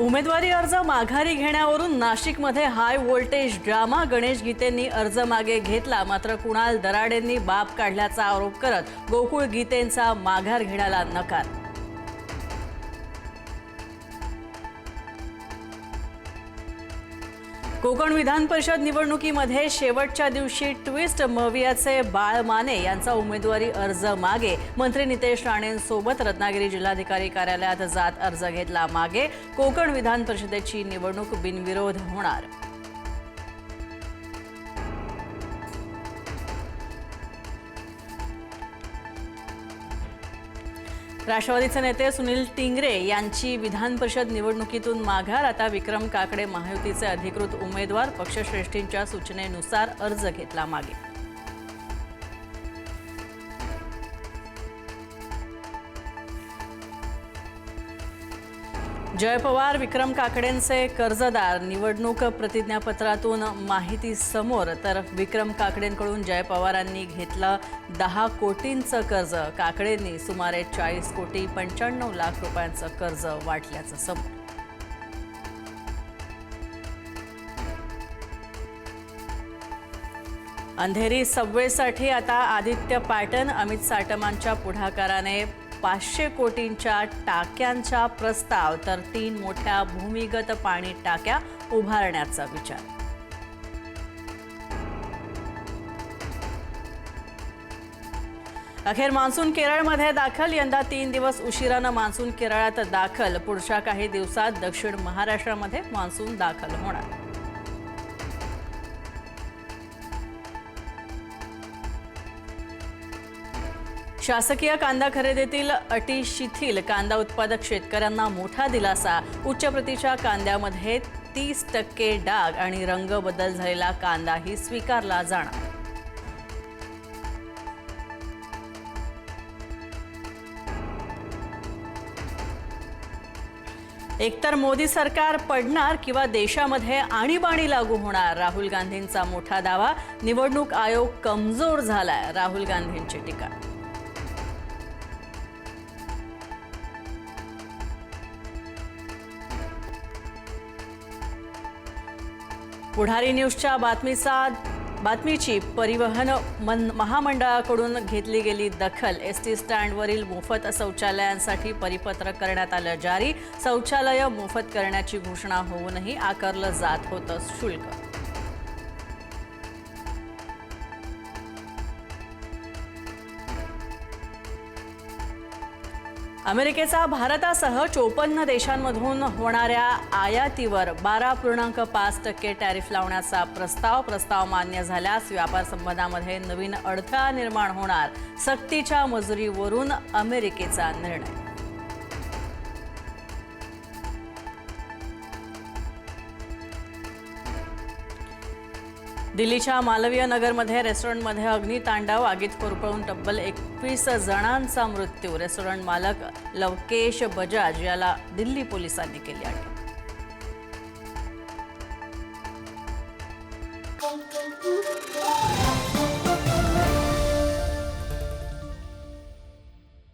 उमेदवारी अर्ज माघारी घेण्यावरून नाशिकमध्ये हाय व्होल्टेज ड्रामा। गणेश गीतेंनी अर्ज मागे घेतला, मात्र कुणाल दराडेंनी बाप काढल्याचा आरोप करत गोकुळ गीतेंचा माघार घेण्याला नकार। कोकण विधान परिषद निवडणुकीमध्ये शेवटच्या दिवशी ट्विस्ट। मवियाचे बाळ माने यांचा उमेदवारी अर्ज मागे। मंत्री नितेश राणेंसोबत रत्नागिरी जिल्हाधिकारी कार्यालयात जात अर्ज घेतला मागे। कोकण विधान परिषदेची निवडणूक बिनविरोध होणार। राष्ट्रवादीचे नेते सुनील टिंगरे यांची विधान परिषद निवडणुकीतून माघार। आता विक्रम काकडे महायुतीचे अधिकृत उमेदवार। पक्षश्रेष्ठींच्या सूचनेनुसार अर्ज घेतला मागे। जय पवार विक्रम काकडेंचे कर्जदार। निवडणूक प्रतिज्ञापत्रातून माहिती समोर, तर विक्रम काकडेंकडून जय पवारांनी घेतलं 10 कोटींचं कर्ज। काकडेंनी सुमारे 40 कोटी 95 लाख रुपयांचं कर्ज वाटल्याचं समोर। अंधेरी सबवेसाठी आता आदित्य पॅटर्न। अमित साटमांच्या पुढाकाराने 500 कोटींच्या टाक्यांचा प्रस्ताव, तर 3 मोठ्या भूमिगत पाणी टाक्या उभारण्याचा विचार। अखेर मान्सून केरळमध्ये दाखल। यंदा 3 दिवस उशिरानं मान्सून केरळात दाखल। पुढच्या काही दिवसात दक्षिण महाराष्ट्रामध्ये मान्सून दाखल होणार। शासकीय कांदा खरेदीतील अटी शिथिल। कांदा उत्पादक शेतकऱ्यांना मोठा दिलासा। उच्च प्रतीच्या कांद्यामध्ये 30% डाग आणि रंग बदल झालेला कांदाही स्वीकारला जाणार। एकतर मोदी सरकार पडणार किंवा देशामध्ये आणीबाणी लागू होणार। राहुल गांधींचा मोठा दावा। निवडणूक आयोग कमजोर झालाय, राहुल गांधींची टीका। पुढारी न्यूजच्या बातमीची परिवहन महामंडळाकडून घेतली गेली दखल। एसटी स्टँडवरील मोफत शौचालयांसाठी परिपत्रक करण्यात आलं जारी। शौचालय मोफत करण्याची घोषणा होऊनही आकारलं जात होतं शुल्क। अमेरिकेचा भारतासह 54 देशांमधून होणाऱ्या आयातीवर 12.5% टॅरिफ लावण्याचा प्रस्ताव मान्य झाल्यास व्यापार संबंधांमध्ये नवीन अडथळा निर्माण होणार। सक्तीच्या मजुरीवरून अमेरिकेचा निर्णय। दिल्लीच्या मालवीय नगरमध्ये रेस्टॉरंटमध्ये अग्नितांडव। आगीत होरपळून तब्बल 21 जणांचा मृत्यू। रेस्टॉरंट मालक लवकेश बजाज याला दिल्ली पोलिसांनी केली अटक।